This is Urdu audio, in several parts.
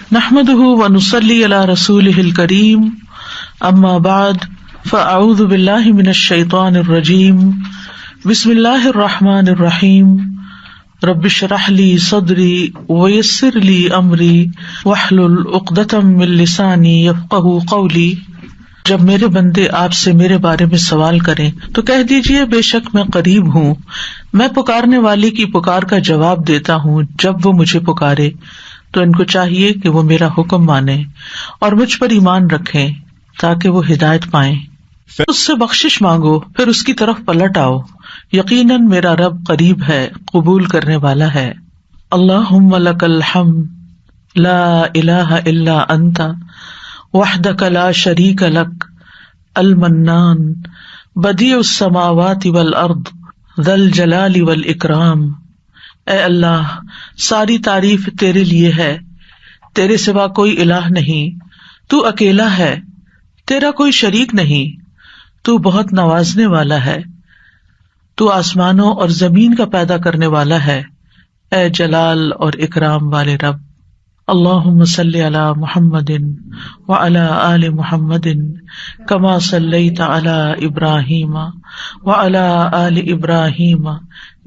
نحمده ونصلي على رسوله الكريم اما بعد فاعوذ بالله من الشيطان الرجيم بسم الله الرحمن الرحيم رب اشرح لي صدري ويسر لي امري واحلل عقدة من لساني يفقهوا قولي۔ جب میرے بندے آپ سے میرے بارے میں سوال کریں تو کہہ دیجئے بے شک میں قریب ہوں، میں پکارنے والی کی پکار کا جواب دیتا ہوں جب وہ مجھے پکارے۔ تو ان کو چاہیے کہ وہ میرا حکم مانیں اور مجھ پر ایمان رکھیں تاکہ وہ ہدایت پائیں۔ اس سے بخشش مانگو پھر اس کی طرف پلٹ آؤ، یقیناً میرا رب قریب ہے، قبول کرنے والا ہے۔ اللہم لک الحمد لا الہ الا انت وحدک لا شریک لک المنان بدیع السماوات والارض ذی الجلال والاکرام۔ اے اللہ، ساری تعریف تیرے لیے ہے، تیرے سوا کوئی الہ نہیں، تو اکیلا ہے، تیرا کوئی شریک نہیں، تو بہت نوازنے والا ہے، تو آسمانوں اور زمین کا پیدا کرنے والا ہے، اے جلال اور اکرام والے رب۔ اللہم صلی علی محمد وعلی آل محمد کما صلیت علی ابراہیم وعلی آل ابراہیم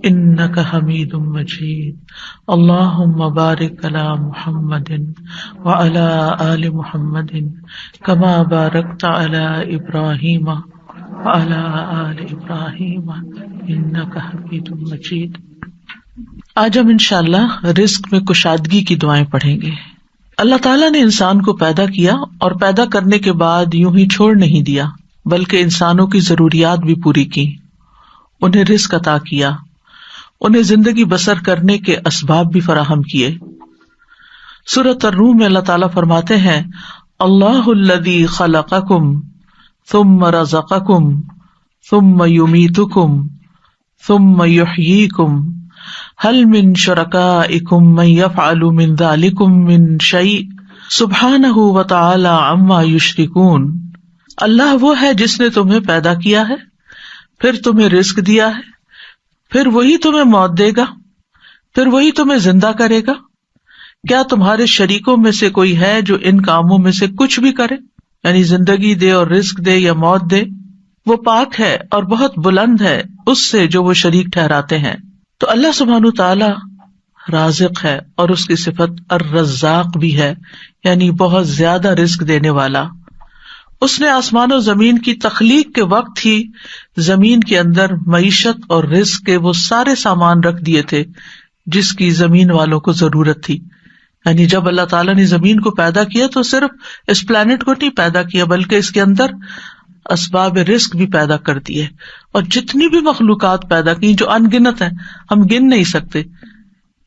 انک حمید مجید۔ اللہم بارک علی محمد وعلی آل محمد کما بارکت علی ابراہیم وعلی آل ابراہیم انک حمید مجید۔ آج ہم انشاءاللہ رزق میں کشادگی کی دعائیں پڑھیں گے۔ اللہ تعالیٰ نے انسان کو پیدا کیا اور پیدا کرنے کے بعد یوں ہی چھوڑ نہیں دیا، بلکہ انسانوں کی ضروریات بھی پوری کی، انہیں رزق عطا کیا، انہیں زندگی بسر کرنے کے اسباب بھی فراہم کیے۔ سورۃ الروم میں اللہ تعالیٰ فرماتے ہیں، اللہ الذی خلقکم ثم رزقکم ثم یمیتکم ثم یحییکم هل من شرکائکم من یفعل من ذلکم من شیء سبحانہ وتعالی عما یشرکون۔ اللہ وہ ہے جس نے تمہیں پیدا کیا ہے، پھر تمہیں رزق دیا ہے، پھر وہی تمہیں موت دے گا، پھر وہی تمہیں زندہ کرے گا۔ کیا تمہارے شریکوں میں سے کوئی ہے جو ان کاموں میں سے کچھ بھی کرے، یعنی زندگی دے اور رزق دے یا موت دے؟ وہ پاک ہے اور بہت بلند ہے اس سے جو وہ شریک ٹھہراتے ہیں۔ تو اللہ سبحانہ تعالی رازق ہے اور اس کی صفت الرزاق بھی ہے، یعنی بہت زیادہ رزق دینے والا۔ اس نے آسمان و زمین کی تخلیق کے وقت ہی زمین کے اندر معیشت اور رزق کے وہ سارے سامان رکھ دیے تھے جس کی زمین والوں کو ضرورت تھی۔ یعنی جب اللہ تعالیٰ نے زمین کو پیدا کیا تو صرف اس پلانٹ کو نہیں پیدا کیا بلکہ اس کے اندر اسباب رزق بھی پیدا کر دیے، اور جتنی بھی مخلوقات پیدا کی جو ان گنت ہیں، ہم گن نہیں سکتے۔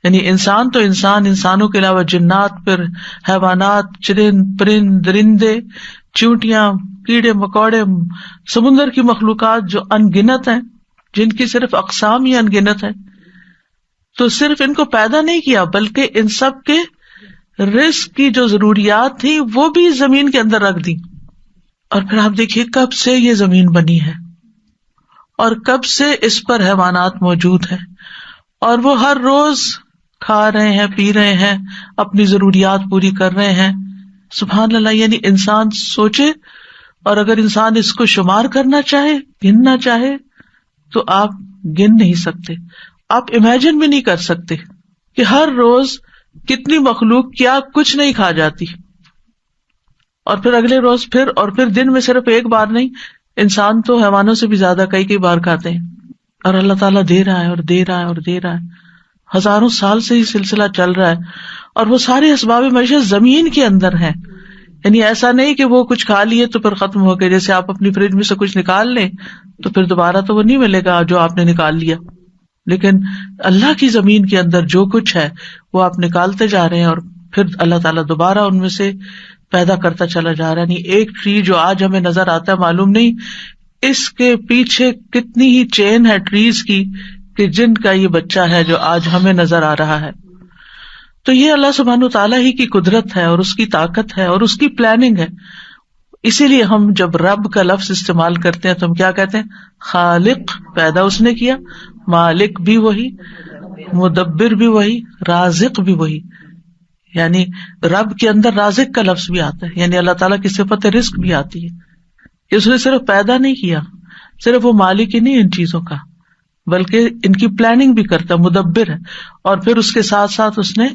یعنی انسان تو انسان، انسانوں کے علاوہ جنات، پھر حیوانات، چرند پرند درندے، چیونٹیاں، کیڑے مکوڑے، سمندر کی مخلوقات جو ان گنت ہیں، جن کی صرف اقسام ہی ان گنت ہیں۔ تو صرف ان کو پیدا نہیں کیا بلکہ ان سب کے رزق کی جو ضروریات تھی وہ بھی زمین کے اندر رکھ دی۔ اور پھر آپ دیکھیے کب سے یہ زمین بنی ہے اور کب سے اس پر حیوانات موجود ہیں، اور وہ ہر روز کھا رہے ہیں، پی رہے ہیں، اپنی ضروریات پوری کر رہے ہیں۔ سبحان اللہ، یعنی انسان سوچے، اور اگر انسان اس کو شمار کرنا چاہے، گننا چاہے، تو آپ گن نہیں سکتے، آپ امیجن بھی نہیں کر سکتے کہ ہر روز کتنی مخلوق کیا کچھ نہیں کھا جاتی، اور پھر اگلے روز پھر دن میں صرف ایک بار نہیں، انسان تو حیوانوں سے بھی زیادہ کئی بار کھاتے ہیں، اور اللہ تعالیٰ دے رہا ہے اور دے رہا ہے اور دے رہا ہے، ہزاروں سال سے یہ سلسلہ چل رہا ہے، اور وہ سارے اسباب معیشت زمین کے اندر ہیں۔ یعنی ایسا نہیں کہ وہ کچھ کھا لیے تو پھر ختم ہو گئے، جیسے آپ اپنی فریج میں سے کچھ نکال لیں تو پھر دوبارہ تو وہ نہیں ملے گا جو آپ نے نکال لیا، لیکن اللہ کی زمین کے اندر جو کچھ ہے وہ آپ نکالتے جا رہے ہیں، اور پھر اللہ تعالیٰ دوبارہ ان میں سے پیدا کرتا چلا جا رہا ہے۔ یعنی ایک ٹری جو آج ہمیں نظر آتا ہے، معلوم نہیں اس کے پیچھے کتنی ہی چین ہے ٹریز کی کہ جن کا یہ بچہ ہے جو آج ہمیں نظر آ رہا ہے۔ تو یہ اللہ سبحانہ تعالیٰ ہی کی قدرت ہے اور اس کی طاقت ہے اور اس کی پلاننگ ہے۔ اسی لیے ہم جب رب کا لفظ استعمال کرتے ہیں تو ہم کیا کہتے ہیں؟ خالق، پیدا اس نے کیا، مالک بھی وہی، مدبر بھی وہی، رازق بھی وہی۔ یعنی رب کے اندر رازق کا لفظ بھی آتا ہے، یعنی اللہ تعالیٰ کی صفت رزق بھی آتی ہے کہ اس نے صرف پیدا نہیں کیا، صرف وہ مالک ہی نہیں ان چیزوں کا، بلکہ ان کی پلاننگ بھی کرتا ہے، مدبر ہے، اور پھر اس کے ساتھ ساتھ اس نے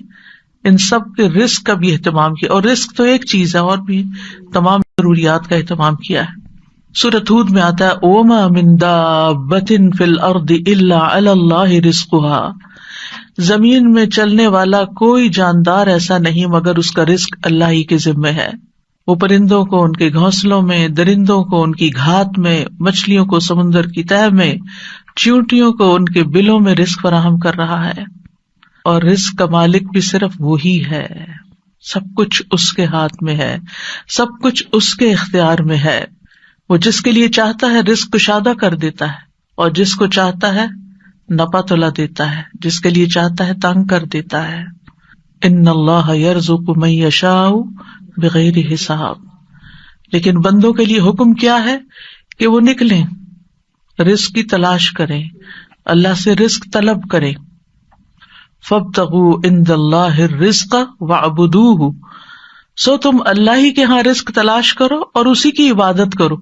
ان سب کے رزق کا بھی اہتمام کیا، اور رزق تو ایک چیز ہے، اور بھی تمام ضروریات کا اہتمام کیا ہے۔ سورۃ ہود میں آتا ہے وَمَا مِن دَابَّةٍ فِي الْأَرْضِ إِلَّا عَلَى اللَّهِ رِزْقُهَا، زمین میں چلنے والا کوئی جاندار ایسا نہیں مگر اس کا رزق اللہ ہی کے ذمے ہے۔ وہ پرندوں کو ان کے گھونسلوں میں، درندوں کو ان کی گھات میں، مچھلیوں کو سمندر کی تہہ میں، چیونٹیوں کو ان کے بلوں میں رزق فراہم کر رہا ہے، اور رزق کا مالک بھی صرف وہی ہے۔ سب کچھ اس کے ہاتھ میں ہے، سب کچھ اس کے اختیار میں ہے۔ وہ جس کے لیے چاہتا ہے رزق کشادہ کر دیتا ہے، اور جس کو چاہتا ہے نپا تلا دیتا ہے، جس کے لیے چاہتا ہے تنگ کر دیتا ہے۔ ان اللہ یرزق من یشاء بغیر حساب، لیکن بندوں کے لیے حکم کیا ہے کہ وہ نکلیں، رزق کی تلاش کریں، اللہ سے رزق طلب کریں۔ فابتغوا عند اللہ الرزق واعبدوہ، سو تم اللہ ہی کے ہاں رزق تلاش کرو اور اسی کی عبادت کرو۔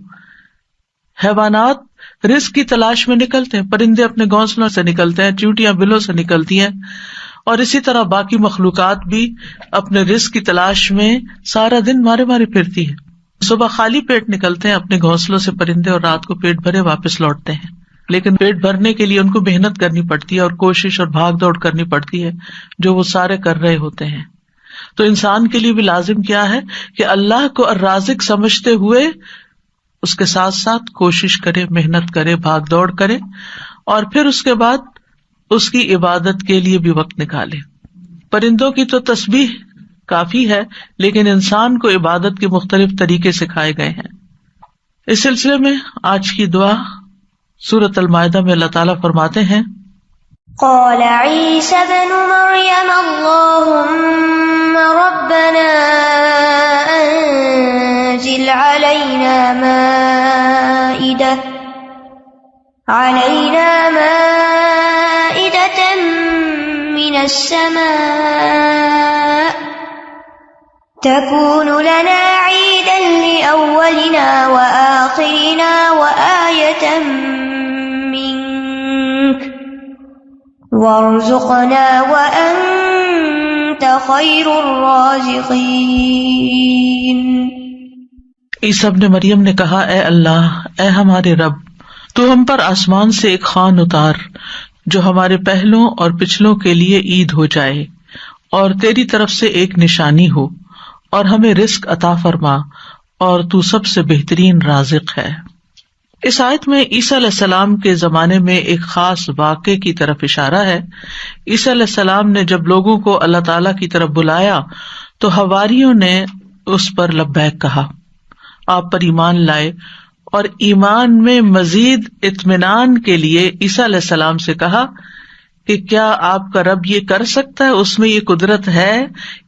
حیوانات رزق کی تلاش میں نکلتے ہیں، پرندے اپنے گھونسلوں سے نکلتے ہیں، چیونٹیاں بلوں سے نکلتی ہیں، اور اسی طرح باقی مخلوقات بھی اپنے رزق کی تلاش میں سارا دن مارے مارے پھرتی ہے۔ صبح خالی پیٹ نکلتے ہیں اپنے گھونسلوں سے پرندے، اور رات کو پیٹ بھرے واپس لوٹتے ہیں، لیکن پیٹ بھرنے کے لیے ان کو محنت کرنی پڑتی ہے اور کوشش اور بھاگ دوڑ کرنی پڑتی ہے، جو وہ سارے کر رہے ہوتے ہیں۔ تو انسان کے لیے بھی لازم کیا ہے کہ اللہ کو الرازق سمجھتے ہوئے اس کے ساتھ ساتھ کوشش کرے، محنت کرے، بھاگ دوڑ کرے، اور پھر اس کے بعد اس کی عبادت کے لیے بھی وقت نکالے۔ پرندوں کی تو تسبیح کافی ہے، لیکن انسان کو عبادت کے مختلف طریقے سکھائے گئے ہیں۔ اس سلسلے میں آج کی دعا سورۃ المائدہ میں اللہ تعالیٰ فرماتے ہیں قال عيسى ابن مريم اللهم ربنا أنزل علينا مائدة من السماء تكون لنا عيدا لأولنا وآخرنا وآية منك وارزقنا وأنت خير الرازقين۔ عیسیٰ ابن مریم نے کہا، اے اللہ، اے ہمارے رب، تو ہم پر آسمان سے ایک خوان اتار جو ہمارے پہلوں اور پچھلوں کے لیے عید ہو جائے، اور تیری طرف سے ایک نشانی ہو، اور ہمیں رزق عطا فرما، اور تو سب سے بہترین رازق ہے۔ اس آیت میں عیسیٰ علیہ السلام کے زمانے میں ایک خاص واقعے کی طرف اشارہ ہے۔ عیسیٰ علیہ السلام نے جب لوگوں کو اللہ تعالیٰ کی طرف بلایا تو حواریوں نے اس پر لبیک کہا، آپ پر ایمان لائے، اور ایمان میں مزید اطمینان کے لیے عیسیٰ علیہ السلام سے کہا کہ کیا آپ کا رب یہ کر سکتا ہے، اس میں یہ قدرت ہے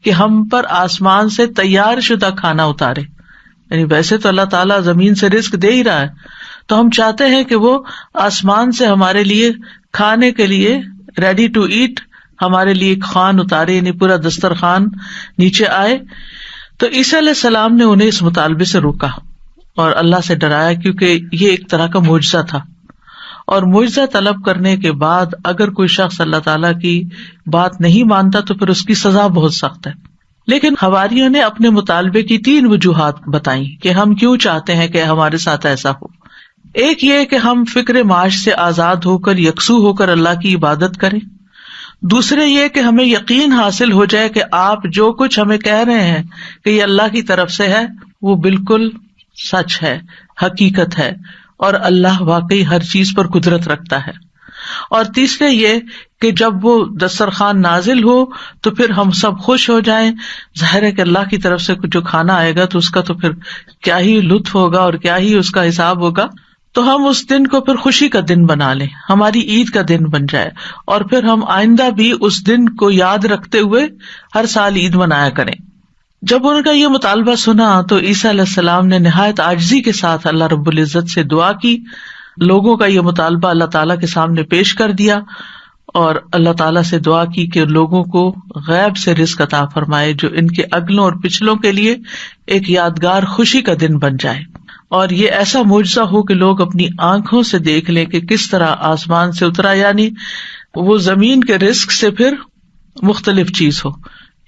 کہ ہم پر آسمان سے تیار شدہ کھانا اتارے؟ یعنی ویسے تو اللہ تعالیٰ زمین سے رزق دے ہی رہا ہے، تو ہم چاہتے ہیں کہ وہ آسمان سے ہمارے لیے کھانے کے لیے ریڈی ٹو ایٹ ہمارے لیے ایک خوان اتارے، یعنی پورا دسترخوان نیچے آئے۔ تو عیسیٰ علیہ السلام نے انہیں اس مطالبے سے روکا اور اللہ سے ڈرایا، کیونکہ یہ ایک طرح کا معجزہ تھا، اور معجزہ طلب کرنے کے بعد اگر کوئی شخص اللہ تعالیٰ کی بات نہیں مانتا تو پھر اس کی سزا بہت سخت ہے۔ لیکن حواریوں نے اپنے مطالبے کی 3 وجوہات بتائیں کہ ہم کیوں چاہتے ہیں کہ ہمارے ساتھ ایسا ہو۔ ایک یہ کہ ہم فکر معاش سے آزاد ہو کر، یکسو ہو کر اللہ کی عبادت کریں۔ دوسرے یہ کہ ہمیں یقین حاصل ہو جائے کہ آپ جو کچھ ہمیں کہہ رہے ہیں کہ یہ اللہ کی طرف سے ہے، وہ بالکل سچ ہے، حقیقت ہے، اور اللہ واقعی ہر چیز پر قدرت رکھتا ہے۔ اور تیسرے یہ کہ جب وہ دسترخوان نازل ہو تو پھر ہم سب خوش ہو جائیں۔ ظاہر ہے کہ اللہ کی طرف سے جو کھانا آئے گا تو اس کا تو پھر کیا ہی لطف ہوگا اور کیا ہی اس کا حساب ہوگا، تو ہم اس دن کو پھر خوشی کا دن بنا لیں، ہماری عید کا دن بن جائے، اور پھر ہم آئندہ بھی اس دن کو یاد رکھتے ہوئے ہر سال عید منایا کریں۔ جب ان کا یہ مطالبہ سنا تو عیسیٰ علیہ السلام نے نہایت عاجزی کے ساتھ اللہ رب العزت سے دعا کی، لوگوں کا یہ مطالبہ اللہ تعالیٰ کے سامنے پیش کر دیا، اور اللہ تعالیٰ سے دعا کی کہ لوگوں کو غیب سے رزق عطا فرمائے جو ان کے اگلوں اور پچھلوں کے لیے ایک یادگار خوشی کا دن بن جائے، اور یہ ایسا معجزہ ہو کہ لوگ اپنی آنکھوں سے دیکھ لیں کہ کس طرح آسمان سے اترا، یعنی وہ زمین کے رزق سے پھر مختلف چیز ہو،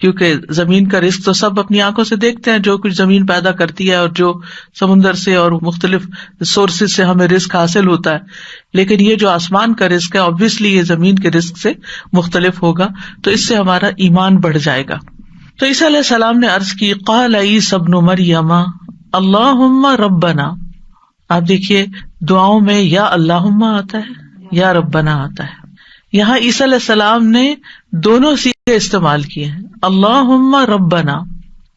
کیونکہ زمین کا رزق تو سب اپنی آنکھوں سے دیکھتے ہیں، جو کچھ زمین پیدا کرتی ہے اور جو سمندر سے اور مختلف سورسز سے ہمیں رزق حاصل ہوتا ہے، لیکن یہ جو آسمان کا رزق ہے obviously یہ زمین کے رزق سے مختلف ہوگا، تو اس سے ہمارا ایمان بڑھ جائے گا۔ تو عیسیٰ علیہ السلام نے عرض کی قال عیسی ابن مریم اللہم ربنا، آپ دیکھیے دعاؤں میں یا اللہم آتا ہے یا ربنا آتا ہے، یہاں عیسیٰ علیہ السلام نے دونوں صیغے استعمال کیے ہیں، اللہم ربنا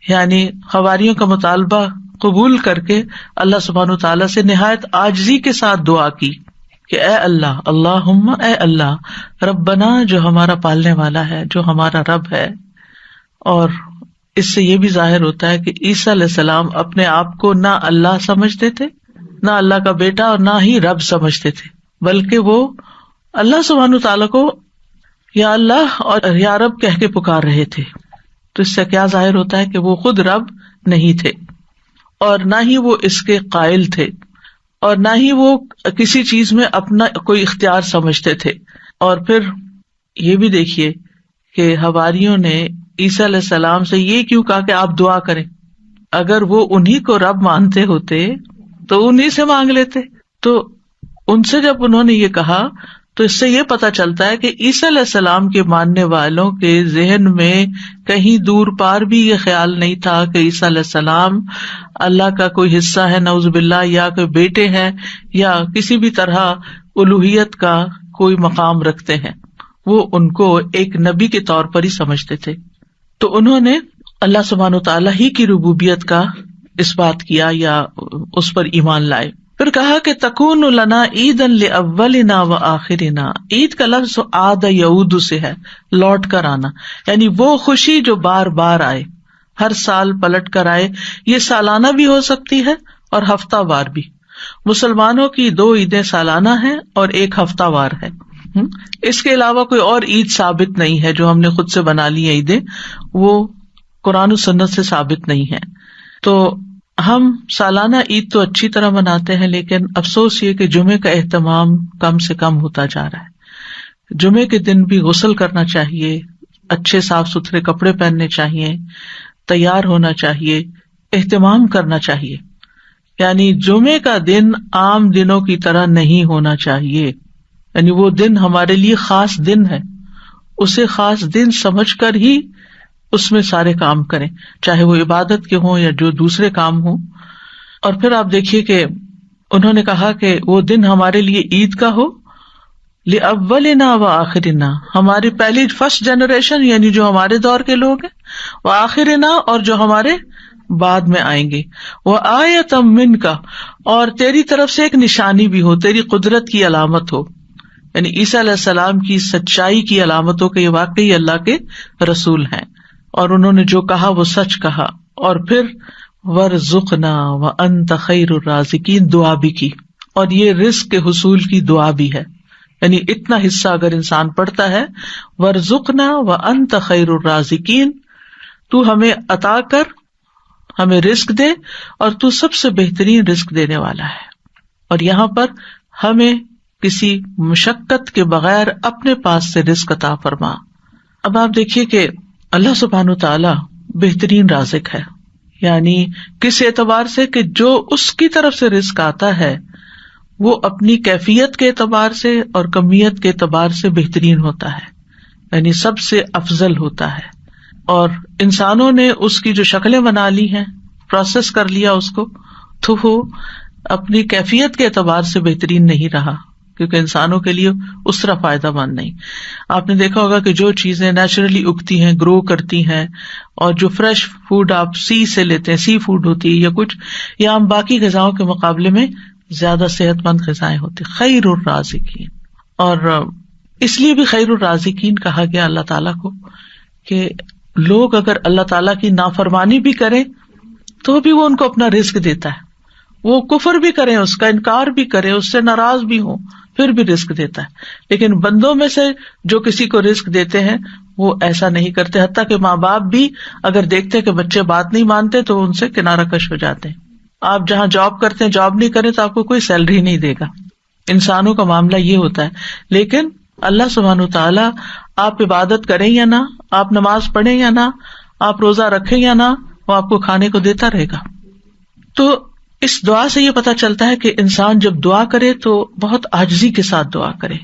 یعنی حواریوں کا مطالبہ قبول کر کے اللہ سبحانہ تعالیٰ سے نہایت عاجزی کے ساتھ دعا کی کہ اے اللہ، اللہم اے اللہ، ربنا جو ہمارا پالنے والا ہے، جو ہمارا رب ہے۔ اور اس سے یہ بھی ظاہر ہوتا ہے کہ عیسیٰ علیہ السلام اپنے آپ کو نہ اللہ سمجھتے تھے، نہ اللہ کا بیٹا، اور نہ ہی رب سمجھتے تھے، بلکہ وہ اللہ سبحانہ تعالیٰ کو یا اللہ اور یا رب کہہ کے پکار رہے تھے۔ تو اس سے کیا ظاہر ہوتا ہے کہ وہ خود رب نہیں تھے، اور نہ ہی وہ اس کے قائل تھے، اور نہ ہی وہ کسی چیز میں اپنا کوئی اختیار سمجھتے تھے۔ اور پھر یہ بھی دیکھیے کہ حواریوں نے عیسیٰ علیہ السلام سے یہ کیوں کہا کہ آپ دعا کریں؟ اگر وہ انہی کو رب مانتے ہوتے تو انہی سے مانگ لیتے۔ تو ان سے جب انہوں نے یہ کہا تو اس سے یہ پتہ چلتا ہے کہ عیسیٰ علیہ السلام کے ماننے والوں کے ذہن میں کہیں دور پار بھی یہ خیال نہیں تھا کہ عیسیٰ علیہ السلام اللہ کا کوئی حصہ ہے نعوذ باللہ، یا کوئی بیٹے ہیں، یا کسی بھی طرح الوہیت کا کوئی مقام رکھتے ہیں۔ وہ ان کو ایک نبی کے طور پر ہی سمجھتے تھے۔ تو انہوں نے اللہ سبحانہ تعالیٰ ہی کی ربوبیت کا اس بات کیا یا اس پر ایمان لائے۔ پھر کہا کہ تکون لنا عیدا لاولنا وآخرنا، عید کا لفظ عاد یعود سے ہے، لوٹ کر آنا، یعنی وہ خوشی جو بار بار آئے، ہر سال پلٹ کر آئے۔ یہ سالانہ بھی ہو سکتی ہے اور ہفتہ وار بھی۔ مسلمانوں کی 2 عیدیں سالانہ ہیں اور 1 ہفتہ وار ہے۔ اس کے علاوہ کوئی اور عید ثابت نہیں ہے جو ہم نے خود سے بنا لی ہیں عیدیں، وہ قرآن و سنت سے ثابت نہیں ہے۔ تو ہم سالانہ عید تو اچھی طرح مناتے ہیں، لیکن افسوس یہ کہ جمعے کا اہتمام کم سے کم ہوتا جا رہا ہے۔ جمعے کے دن بھی غسل کرنا چاہیے، اچھے صاف ستھرے کپڑے پہننے چاہیے، تیار ہونا چاہیے، اہتمام کرنا چاہیے۔ یعنی جمعے کا دن عام دنوں کی طرح نہیں ہونا چاہیے، یعنی وہ دن ہمارے لیے خاص دن ہے، اسے خاص دن سمجھ کر ہی اس میں سارے کام کریں، چاہے وہ عبادت کے ہوں یا جو دوسرے کام ہوں۔ اور پھر آپ دیکھیے کہ انہوں نے کہا کہ وہ دن ہمارے لیے عید کا ہو، لأولنا وآخرنا، ہماری پہلی فرسٹ جنریشن یعنی جو ہمارے دور کے لوگ ہیں، وآخرنا اور جو ہمارے بعد میں آئیں گے، وآیۃ منک، اور تیری طرف سے ایک نشانی بھی ہو، تیری قدرت کی علامت ہو، یعنی عیسیٰ علیہ السلام کی سچائی کی علامت ہو کہ یہ واقعی اللہ کے رسول ہیں اور انہوں نے جو کہا وہ سچ کہا۔ اور پھر وارزقنا وانت خیر الرازقین دعا بھی کی، اور یہ رزق کے حصول کی دعا بھی ہے، یعنی اتنا حصہ اگر انسان پڑھتا ہے، وارزقنا وانت خیر الرازقین، تو ہمیں عطا کر، ہمیں رزق دے، اور تو سب سے بہترین رزق دینے والا ہے، اور یہاں پر ہمیں کسی مشقت کے بغیر اپنے پاس سے رزق عطا فرما۔ اب آپ دیکھیے کہ اللہ سبحانہ تعالیٰ بہترین رازق ہے، یعنی کس اعتبار سے کہ جو اس کی طرف سے رزق آتا ہے وہ اپنی کیفیت کے اعتبار سے اور کمیت کے اعتبار سے بہترین ہوتا ہے، یعنی سب سے افضل ہوتا ہے۔ اور انسانوں نے اس کی جو شکلیں بنا لی ہیں، پروسیس کر لیا اس کو، تو وہ اپنی کیفیت کے اعتبار سے بہترین نہیں رہا، کیونکہ انسانوں کے لیے اس طرح فائدہ مند نہیں۔ آپ نے دیکھا ہوگا کہ جو چیزیں نیچرلی اگتی ہیں، گرو کرتی ہیں، اور جو فریش فوڈ آپ سی سے لیتے ہیں، سی فوڈ ہوتی ہے یا کچھ، یا ہم باقی غذاؤں کے مقابلے میں زیادہ صحت مند غذائیں ہوتی، خیر الرازقین۔ اور اس لیے بھی خیر الرازقین کہا گیا اللہ تعالیٰ کو کہ لوگ اگر اللہ تعالیٰ کی نافرمانی بھی کریں تو بھی وہ ان کو اپنا رزق دیتا ہے، وہ کفر بھی کریں، اس کا انکار بھی کریں، اس سے ناراض بھی ہوں، پھر بھی رزق دیتا ہے. لیکن بندوں میں سے جو کسی کو رزق دیتے ہیں وہ ایسا نہیں کرتے، حتیٰ کہ ماں باپ بھی اگر دیکھتے کہ بچے بات نہیں مانتے تو ان سے کنارہ کش ہو جاتے ہیں. آپ جہاں جاب کرتے ہیں جاب نہیں کریں تو آپ کو کوئی سیلری نہیں دے گا. انسانوں کا معاملہ یہ ہوتا ہے. لیکن اللہ سبحانہ وتعالیٰ آپ عبادت کریں یا نہ، آپ نماز پڑھیں یا نہ، آپ روزہ رکھیں یا نہ، وہ آپ کو کھانے کو دیتا رہے گا. تو اس دعا سے یہ پتا چلتا ہے کہ انسان جب دعا کرے تو بہت عاجزی کے ساتھ دعا کرے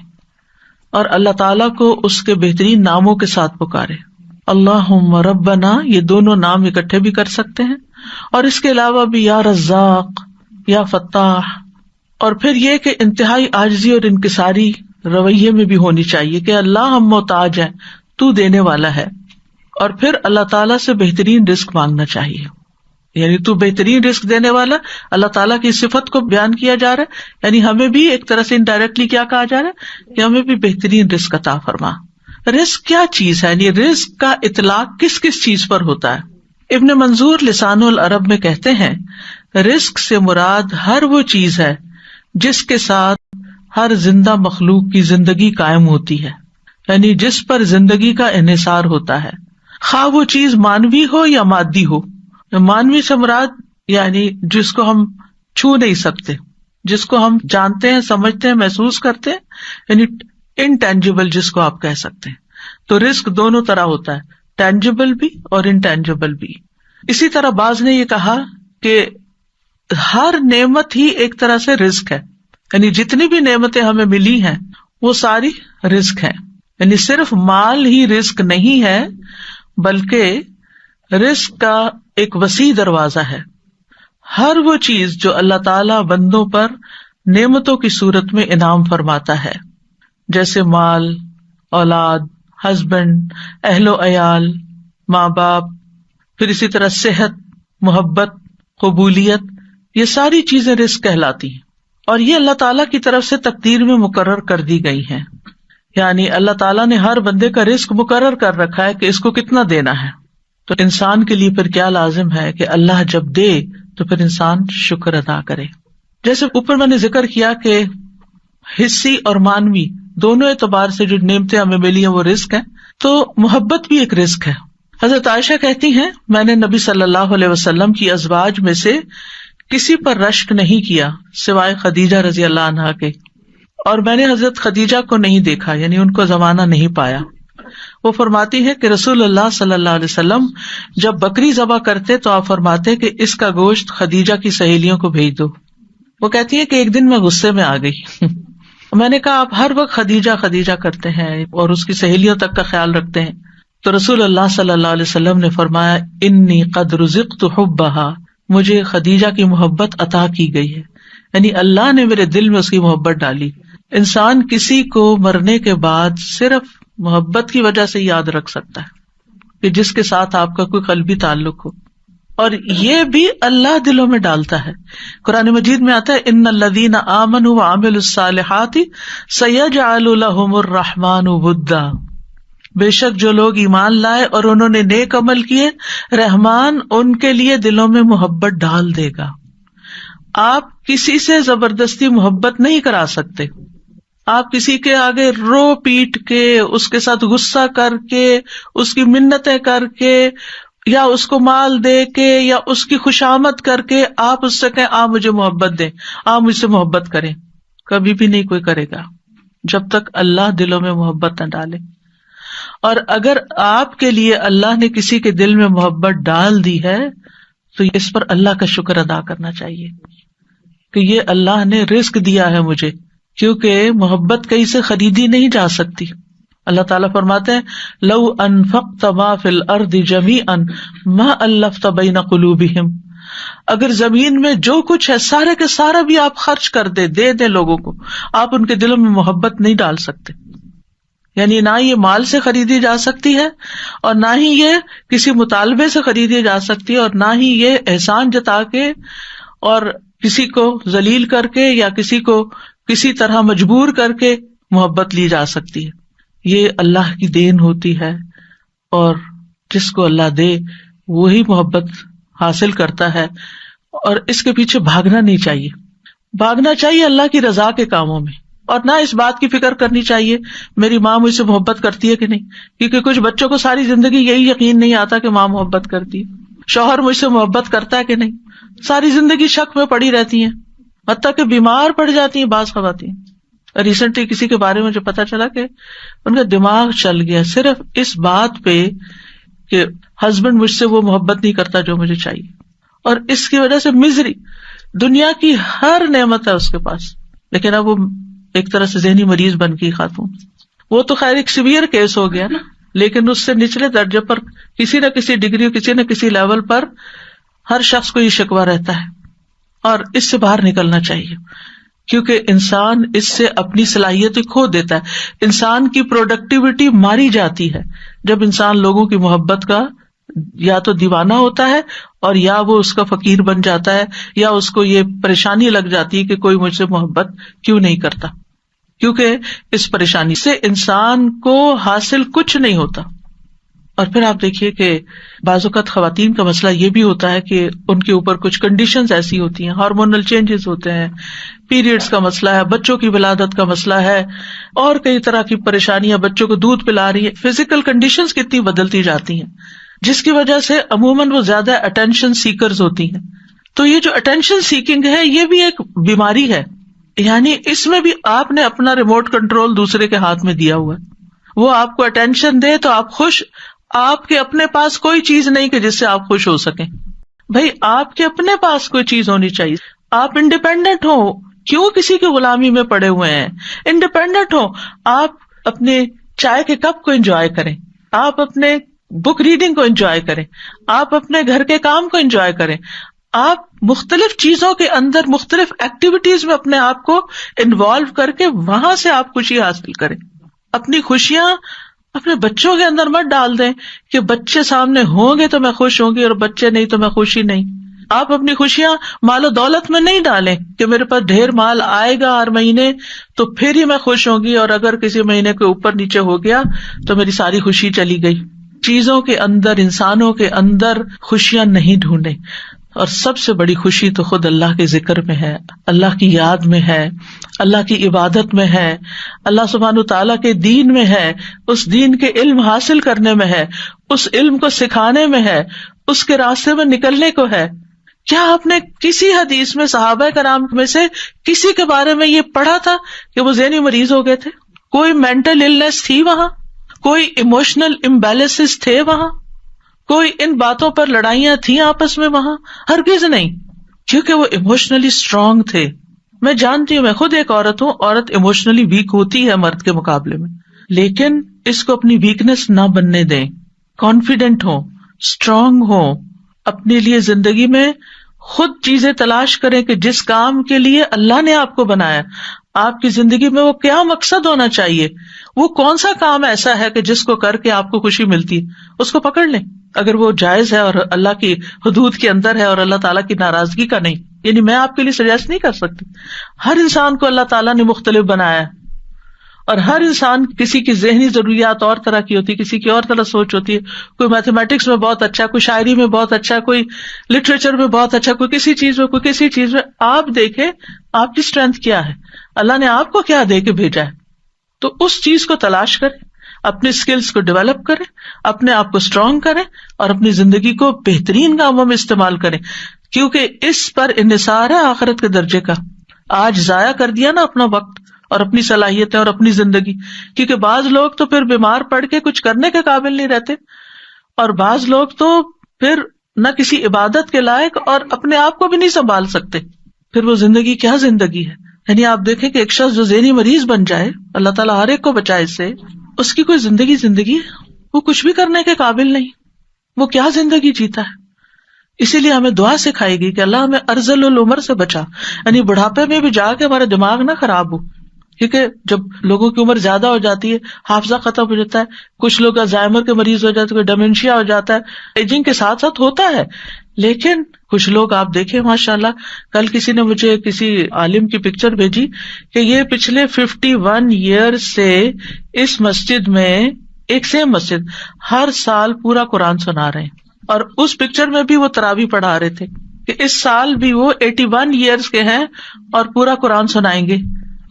اور اللہ تعالیٰ کو اس کے بہترین ناموں کے ساتھ پکارے. اللہم ربنا، یہ دونوں نام اکٹھے بھی کر سکتے ہیں، اور اس کے علاوہ بھی یا رزاق، یا فتاح. اور پھر یہ کہ انتہائی عاجزی اور انکساری رویے میں بھی ہونی چاہیے کہ اللہ ہم محتاج ہیں، تو دینے والا ہے. اور پھر اللہ تعالیٰ سے بہترین رزق مانگنا چاہیے، یعنی تو بہترین رزق دینے والا. اللہ تعالیٰ کی صفت کو بیان کیا جا رہا ہے، یعنی ہمیں بھی ایک طرح سے انڈائریکٹلی کیا کہا جا رہا ہے کہ ہمیں بھی بہترین رزق عطا فرما. رزق کیا چیز ہے، یعنی رزق کا اطلاق کس کس چیز پر ہوتا ہے؟ ابن منظور لسان العرب میں کہتے ہیں رزق سے مراد ہر وہ چیز ہے جس کے ساتھ ہر زندہ مخلوق کی زندگی قائم ہوتی ہے، یعنی جس پر زندگی کا انحصار ہوتا ہے، خواہ وہ چیز مانوی ہو یا مادی ہو. مانوی سے مراد یعنی جس کو ہم چھو نہیں سکتے، جس کو ہم جانتے ہیں، سمجھتے ہیں، محسوس کرتے ہیں، یعنی انٹینجیبل جس کو آپ کہہ سکتے ہیں. تو رزق دونوں طرح ہوتا ہے، ٹینجیبل بھی اور انٹینجیبل بھی. اسی طرح بعض نے یہ کہا کہ ہر نعمت ہی ایک طرح سے رزق ہے، یعنی جتنی بھی نعمتیں ہمیں ملی ہیں وہ ساری رزق ہیں. یعنی صرف مال ہی رزق نہیں ہے بلکہ رزق کا ایک وسیع دروازہ ہے. ہر وہ چیز جو اللہ تعالی بندوں پر نعمتوں کی صورت میں انعام فرماتا ہے، جیسے مال، اولاد، ہسبینڈ، اہل و عیال، ماں باپ، پھر اسی طرح صحت، محبت، قبولیت، یہ ساری چیزیں رزق کہلاتی ہیں. اور یہ اللہ تعالیٰ کی طرف سے تقدیر میں مقرر کر دی گئی ہیں، یعنی اللہ تعالیٰ نے ہر بندے کا رزق مقرر کر رکھا ہے کہ اس کو کتنا دینا ہے. تو انسان کے لیے پھر کیا لازم ہے کہ اللہ جب دے تو پھر انسان شکر ادا کرے. جیسے اوپر میں نے ذکر کیا کہ حصی اور مانوی دونوں اعتبار سے جو نعمتیں ہمیں ملی ہیں وہ رزق ہیں، تو محبت بھی ایک رزق ہے. حضرت عائشہ کہتی ہیں میں نے نبی صلی اللہ علیہ وسلم کی ازواج میں سے کسی پر رشک نہیں کیا سوائے خدیجہ رضی اللہ عنہا کے، اور میں نے حضرت خدیجہ کو نہیں دیکھا، یعنی ان کو زمانہ نہیں پایا. وہ فرماتی ہے کہ رسول اللہ صلی اللہ علیہ وسلم جب بکری ذبح کرتے تو آپ فرماتے کہ اس کا گوشت خدیجہ کی سہیلیوں کو بھیج دو. وہ کہتی ہے کہ ایک دن میں غصے میں آ گئی میں نے کہا آپ ہر وقت خدیجہ خدیجہ کرتے ہیں اور اس کی سہیلیوں تک کا خیال رکھتے ہیں. تو رسول اللہ صلی اللہ علیہ وسلم نے فرمایا انی قد رزقت حبھا، مجھے خدیجہ کی محبت عطا کی گئی ہے، یعنی اللہ نے میرے دل میں اس کی محبت ڈالی. انسان کسی کو مرنے کے بعد صرف محبت کی وجہ سے یاد رکھ سکتا ہے کہ جس کے ساتھ آپ کا کوئی قلبی تعلق ہو، اور یہ بھی اللہ دلوں میں ڈالتا ہے. قرآن مجید میں آتا ہے ان الذین آمنوا وعملوا الصالحات سیجعل لهم الرحمن ودا، بے شک جو لوگ ایمان لائے اور انہوں نے نیک عمل کیے رحمان ان کے لیے دلوں میں محبت ڈال دے گا. آپ کسی سے زبردستی محبت نہیں کرا سکتے، آپ کسی کے آگے رو پیٹ کے، اس کے ساتھ غصہ کر کے، اس کی منتیں کر کے، یا اس کو مال دے کے، یا اس کی خوشامد کر کے آپ اس سے کہیں آپ مجھے محبت دیں، آپ مجھ سے محبت کریں، کبھی بھی نہیں کوئی کرے گا جب تک اللہ دلوں میں محبت نہ ڈالے. اور اگر آپ کے لیے اللہ نے کسی کے دل میں محبت ڈال دی ہے تو اس پر اللہ کا شکر ادا کرنا چاہیے کہ یہ اللہ نے رزق دیا ہے مجھے، کیونکہ محبت کہیں سے خریدی نہیں جا سکتی. اللہ تعالیٰ فرماتے ہیں لو انفقت ما فی الارض جمیعا ما الفت بین قلوبہم، اگر زمین میں جو کچھ ہے سارے کے سارا بھی آپ خرچ کر دے دیں لوگوں کو، آپ ان کے دلوں میں محبت نہیں ڈال سکتے. یعنی نہ یہ مال سے خریدی جا سکتی ہے، اور نہ ہی یہ کسی مطالبے سے خریدی جا سکتی ہے، اور نہ ہی یہ احسان جتا کے اور کسی کو ذلیل کر کے یا کسی کو کسی طرح مجبور کر کے محبت لی جا سکتی ہے. یہ اللہ کی دین ہوتی ہے، اور جس کو اللہ دے وہی محبت حاصل کرتا ہے. اور اس کے پیچھے بھاگنا نہیں چاہیے، بھاگنا چاہیے اللہ کی رضا کے کاموں میں. اور نہ اس بات کی فکر کرنی چاہیے میری ماں مجھ سے محبت کرتی ہے کہ نہیں، کیونکہ کچھ بچوں کو ساری زندگی یہی یقین نہیں آتا کہ ماں محبت کرتی ہے، شوہر مجھ سے محبت کرتا ہے کہ نہیں، ساری زندگی شک میں پڑی رہتی ہیں، حتیٰ کہ بیمار پڑ جاتی ہیں بعض خواتین. ریسنٹلی کسی کے بارے میں جو پتا چلا کہ ان کا دماغ چل گیا صرف اس بات پہ کہ ہسبینڈ مجھ سے وہ محبت نہیں کرتا جو مجھے چاہیے، اور اس کی وجہ سے مزری، دنیا کی ہر نعمت ہے اس کے پاس، لیکن اب وہ ایک طرح سے ذہنی مریض بن گئی خاتون. وہ تو خیر ایک سیویئر کیس ہو گیا نا، لیکن اس سے نچلے درجے پر کسی نہ کسی ڈگری، کسی نہ کسی لیول پر ہر شخص کو یہ شکوہ رہتا ہے، اور اس سے باہر نکلنا چاہیے، کیونکہ انسان اس سے اپنی صلاحیتیں کھو دیتا ہے. انسان کی پروڈکٹیوٹی ماری جاتی ہے جب انسان لوگوں کی محبت کا یا تو دیوانہ ہوتا ہے، اور یا وہ اس کا فقیر بن جاتا ہے، یا اس کو یہ پریشانی لگ جاتی ہے کہ کوئی مجھ سے محبت کیوں نہیں کرتا، کیونکہ اس پریشانی سے انسان کو حاصل کچھ نہیں ہوتا. اور پھر آپ دیکھیے کہ بعض اوقات خواتین کا مسئلہ یہ بھی ہوتا ہے کہ ان کے اوپر کچھ کنڈیشنز ایسی ہوتی ہیں، ہارمونل چینجز ہوتے ہیں، پیریڈز کا مسئلہ ہے، بچوں کی ولادت کا مسئلہ ہے، اور کئی طرح کی پریشانیاں، بچوں کو دودھ پلا رہی ہے، فزیکل کنڈیشنز کتنی بدلتی جاتی ہیں، جس کی وجہ سے عموماً وہ زیادہ اٹینشن سیکرز ہوتی ہیں. تو یہ جو اٹینشن سیکنگ ہے یہ بھی ایک بیماری ہے، یعنی اس میں بھی آپ نے اپنا ریموٹ کنٹرول دوسرے کے ہاتھ میں دیا ہوا ہے. وہ آپ کو اٹینشن دے تو آپ خوش، آپ کے اپنے پاس کوئی چیز نہیں کہ جس سے آپ خوش ہو سکیں. بھائی آپ کے اپنے پاس کوئی چیز ہونی چاہیے، آپ انڈیپینڈنٹ ہو، کیوں کسی کی غلامی میں پڑے ہوئے ہیں، انڈیپینڈنٹ ہو، آپ اپنے چائے کے کپ کو انجوائے کریں، آپ اپنے بک ریڈنگ کو انجوائے کریں، آپ اپنے گھر کے کام کو انجوائے کریں، آپ مختلف چیزوں کے اندر مختلف ایکٹیویٹیز میں اپنے آپ کو انوالو کر کے وہاں سے آپ خوشی حاصل کریں. اپنی خوشیاں اپنے بچوں کے اندر مت ڈال دیں کہ بچے سامنے ہوں گے تو میں خوش ہوں گی اور بچے نہیں تو میں خوشی نہیں. آپ اپنی خوشیاں مال و دولت میں نہیں ڈالیں کہ میرے پاس ڈھیر مال آئے گا ہر مہینے تو پھر ہی میں خوش ہوں گی، اور اگر کسی مہینے کے اوپر نیچے ہو گیا تو میری ساری خوشی چلی گئی. چیزوں کے اندر، انسانوں کے اندر خوشیاں نہیں ڈھونڈیں. اور سب سے بڑی خوشی تو خود اللہ کے ذکر میں ہے، اللہ کی یاد میں ہے، اللہ کی عبادت میں ہے، اللہ سبحانہ تعالیٰ کے دین میں ہے، اس دین کے علم حاصل کرنے میں ہے، اس علم کو سکھانے میں ہے، اس کے راستے میں نکلنے کو ہے. کیا آپ نے کسی حدیث میں صحابہ کرام میں سے کسی کے بارے میں یہ پڑھا تھا کہ وہ ذہنی مریض ہو گئے تھے؟ کوئی مینٹل النس تھی وہاں؟ کوئی ایموشنل امبیلنسز تھے وہاں؟ کوئی ان باتوں پر لڑائیاں تھیں آپس میں وہاں؟ ہرگز نہیں، کیونکہ وہ ایموشنلی اسٹرانگ تھے. میں جانتی ہوں، میں خود ایک عورت ہوں، عورت ایموشنلی ویک ہوتی ہے مرد کے مقابلے میں، لیکن اس کو اپنی ویکنیس نہ بننے دیں. کانفیڈنٹ ہو، اسٹرانگ ہو، اپنے لیے زندگی میں خود چیزیں تلاش کریں کہ جس کام کے لیے اللہ نے آپ کو بنایا، آپ کی زندگی میں وہ کیا مقصد ہونا چاہیے، وہ کون سا کام ایسا ہے کہ جس کو کر کے آپ کو خوشی ملتی ہے، اس کو پکڑ لیں. اگر وہ جائز ہے اور اللہ کی حدود کے اندر ہے اور اللہ تعالیٰ کی ناراضگی کا نہیں. یعنی میں آپ کے لیے سجیسٹ نہیں کر سکتی، ہر انسان کو اللہ تعالیٰ نے مختلف بنایا ہے، اور ہر انسان کسی کی ذہنی ضروریات اور طرح کی ہوتی ہے، کسی کی اور طرح سوچ ہوتی ہے. کوئی میتھمیٹکس میں بہت اچھا، کوئی شاعری میں بہت اچھا، کوئی لٹریچر میں بہت اچھا، کوئی کسی چیز میں، کوئی کسی چیز میں. آپ دیکھیں آپ کی اسٹرینتھ کیا ہے، اللہ نے آپ کو کیا دے کے بھیجا ہے، تو اس چیز کو تلاش کریں، اپنے اسکلز کو ڈیولپ کریں، اپنے آپ کو اسٹرانگ کریں، اور اپنی زندگی کو بہترین کاموں میں استعمال کریں، کیونکہ اس پر انحصار ہے آخرت کے درجے کا. آج ضائع کر دیا نا اپنا وقت اور اپنی صلاحیتیں اور اپنی زندگی، کیونکہ بعض لوگ تو پھر بیمار پڑ کے کچھ کرنے کے قابل نہیں رہتے، اور بعض لوگ تو پھر نہ کسی عبادت کے لائق اور اپنے آپ کو بھی نہیں سنبھال سکتے. پھر وہ زندگی کیا زندگی ہے؟ یعنی آپ دیکھیں کہ ایک شخص جو ذہنی مریض بن جائے، اللہ تعالیٰ ہر ایک کو بچائے اس سے، اس کی کوئی زندگی وہ کچھ بھی کرنے کے قابل نہیں، وہ کیا زندگی جیتا ہے. اسی لیے ہمیں دعا سکھائی گئی کہ اللہ ہمیں ارذل العمر سے بچا، یعنی بڑھاپے میں بھی جا کے ہمارا دماغ نہ خراب ہو، کیونکہ جب لوگوں کی عمر زیادہ ہو جاتی ہے حافظہ ختم ہو جاتا ہے، کچھ لوگ الزائمر کے مریض ہو جاتے ہیں، کوئی ڈیمینشیا ہو جاتا ہے، ایجنگ کے ساتھ ساتھ ہوتا ہے. لیکن کچھ لوگ آپ دیکھیں ماشاءاللہ، کل کسی نے مجھے کسی عالم کی پکچر بھیجی کہ یہ پچھلے 51 ایئر سے اس مسجد میں، ایک سیم مسجد، ہر سال پورا قرآن سنا رہے ہیں، اور اس پکچر میں بھی وہ تراویح پڑھا رہے تھے کہ اس سال بھی وہ 81 ایئرز کے ہیں اور پورا قرآن سنائیں گے.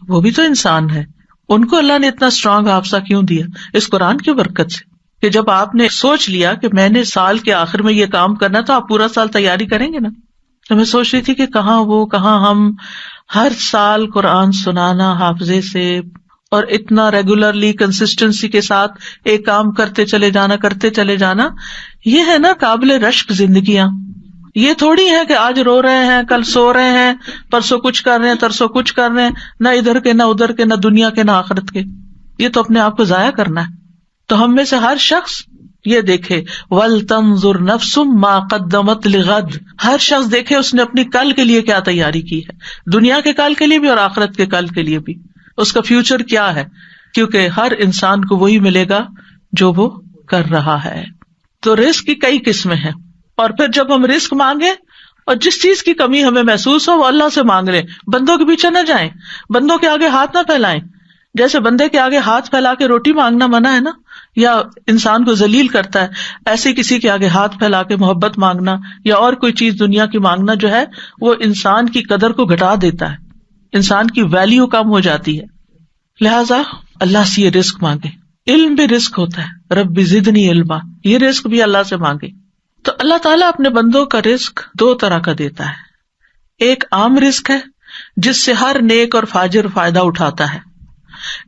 وہ بھی تو انسان ہے. ان کو اللہ نے اتنا اسٹرانگ حافظہ کیوں دیا؟ اس قرآن کی برکت سے، کہ جب آپ نے سوچ لیا کہ میں نے سال کے آخر میں یہ کام کرنا تو آپ پورا سال تیاری کریں گے نا. تو میں سوچ رہی تھی کہ کہاں ہم ہر سال قرآن سنانا حافظے سے، اور اتنا ریگولرلی کنسسٹنسی کے ساتھ ایک کام کرتے چلے جانا، یہ ہے نا قابل رشک زندگیاں. یہ تھوڑی ہے کہ آج رو رہے ہیں، کل سو رہے ہیں، پرسوں کچھ کر رہے ہیں، ترسوں کچھ کر رہے ہیں، نہ ادھر کے نہ ادھر کے، نہ دنیا کے نہ آخرت کے. یہ تو اپنے آپ کو ضائع کرنا ہے. تو ہم میں سے ہر شخص یہ دیکھے وَلْتَنظُرْ نَفْسٌ مَا قَدَّمَتْ لِغَدٍ، ہر شخص دیکھے اس نے اپنی کل کے لیے کیا تیاری کی ہے، دنیا کے کل کے لیے بھی اور آخرت کے کل کے لیے بھی. اس کا فیوچر کیا ہے، کیونکہ ہر انسان کو وہی ملے گا جو وہ کر رہا ہے. تو رزق کی کئی قسمیں ہیں، اور پھر جب ہم رزق مانگے اور جس چیز کی کمی ہمیں محسوس ہو وہ اللہ سے مانگ لیں، بندوں کے پیچھے نہ جائیں، بندوں کے آگے ہاتھ نہ پھیلائیں. جیسے بندے کے آگے ہاتھ پھیلا کے روٹی مانگنا منع ہے نا، یا انسان کو ذلیل کرتا ہے، ایسے کسی کے آگے ہاتھ پھیلا کے محبت مانگنا یا اور کوئی چیز دنیا کی مانگنا جو ہے وہ انسان کی قدر کو گھٹا دیتا ہے، انسان کی ویلیو کم ہو جاتی ہے. لہذا اللہ سے یہ رزق مانگے. علم بھی رزق ہوتا ہے، رب زدنی علما، یہ رزق بھی اللہ سے مانگے. تو اللہ تعالیٰ اپنے بندوں کا رزق دو طرح کا دیتا ہے. ایک عام رزق ہے جس سے ہر نیک اور فاجر فائدہ اٹھاتا ہے،